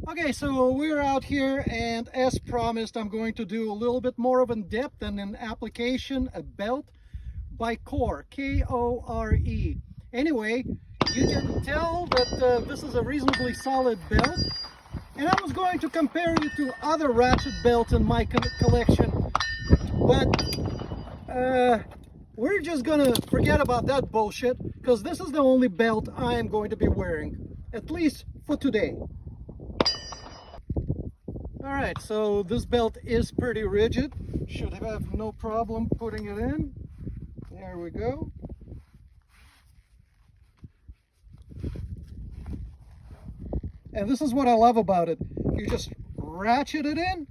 Okay, so we're out here, and as promised, I'm going to do a little bit more of in-depth and an application, a belt by Core, K-O-R-E. Anyway, you can tell that this is a reasonably solid belt, and I was going to compare it to other Ratchet belts in my collection, but we're just gonna forget about that bullshit, because this is the only belt I am going to be wearing, at least for today. Alright, so this belt is pretty rigid. Should have no problem putting it in. There we go. And this is what I love about it. You just ratchet it in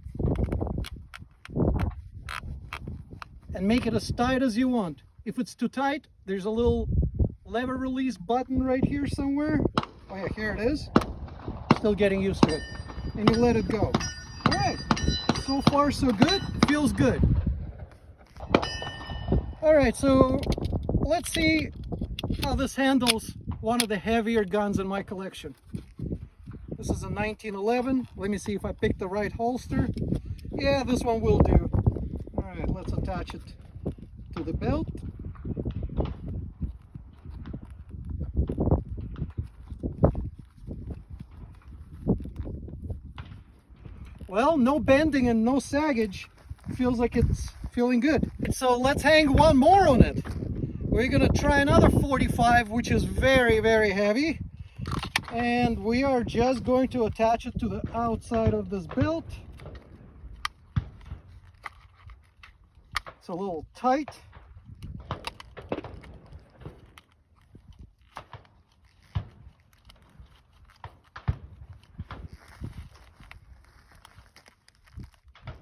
and make it as tight as you want. If it's too tight, there's a little lever release button right here somewhere. Oh yeah, here it is. Still getting used to it. And you let it go. Alright, so far so good. Feels good. Alright, so let's see how this handles one of the heavier guns in my collection. This is a 1911. Let me see if I picked the right holster. Yeah, this one will do. Alright, let's attach it to the belt. Well, no bending and no saggage. Feels like it's feeling good. So let's hang one more on it. We're gonna try another 45, which is very, very heavy. And we are just going to attach it to the outside of this belt. It's a little tight.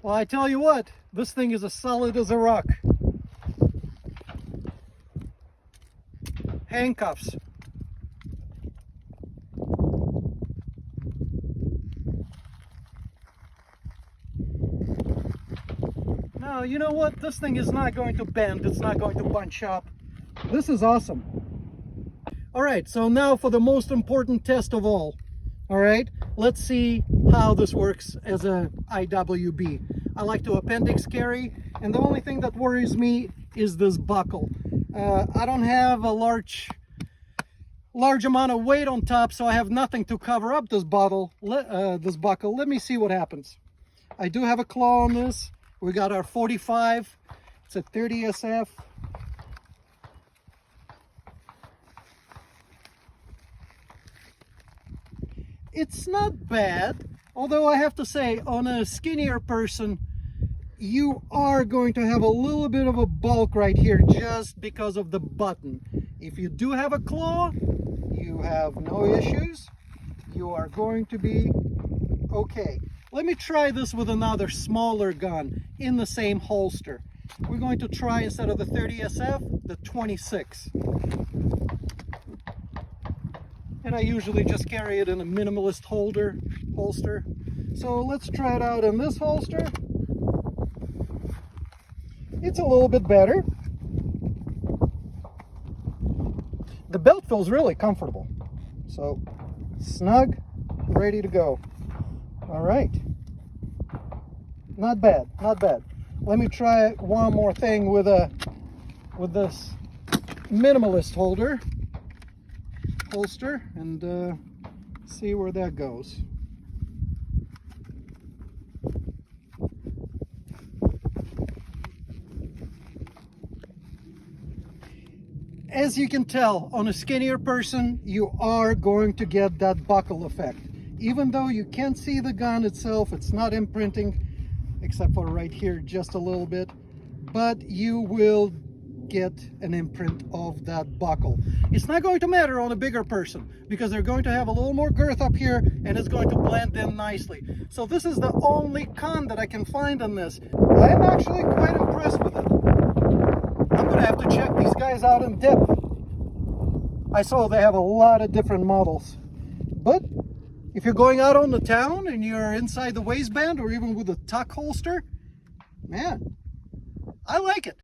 Well, I tell you what, this thing is as solid as a rock. Handcuffs. Now, you know what? This thing is not going to bend. It's not going to bunch up. This is awesome. All right, so now for the most important test of all. All right, let's see how this works as a IWB. I like to appendix carry, and the only thing that worries me is this buckle. I don't have a large amount of weight on top, so I have nothing to cover up this buckle. Let me see what happens. I do have a claw on this. We got our 45. It's a 30 SF. It's not bad, although I have to say, on a skinnier person, you are going to have a little bit of a bulk right here just because of the button. If you do have a claw, you have no issues. You are going to be okay. Let me try this with another smaller gun in the same holster. We're going to try, instead of the 30 SF, the 26. And I usually just carry it in a minimalist holster. So let's try it out in this holster. It's a little bit better. The belt feels really comfortable. So snug, ready to go. All right. Not bad, not bad. Let me try one more thing with this minimalist holster and see where that goes. As you can tell, on a skinnier person, you are going to get that buckle effect. Even though you can't see the gun itself, it's not imprinting, except for right here just a little bit, but you will get an imprint of that buckle. It's not going to matter on a bigger person because they're going to have a little more girth up here and it's going to blend in nicely. So this is the only con that I can find on this. I'm actually quite impressed with it. I'm gonna have to check these guys out in depth. I saw they have a lot of different models, but if you're going out on the town and you're inside the waistband or even with a tuck holster, man, I like it.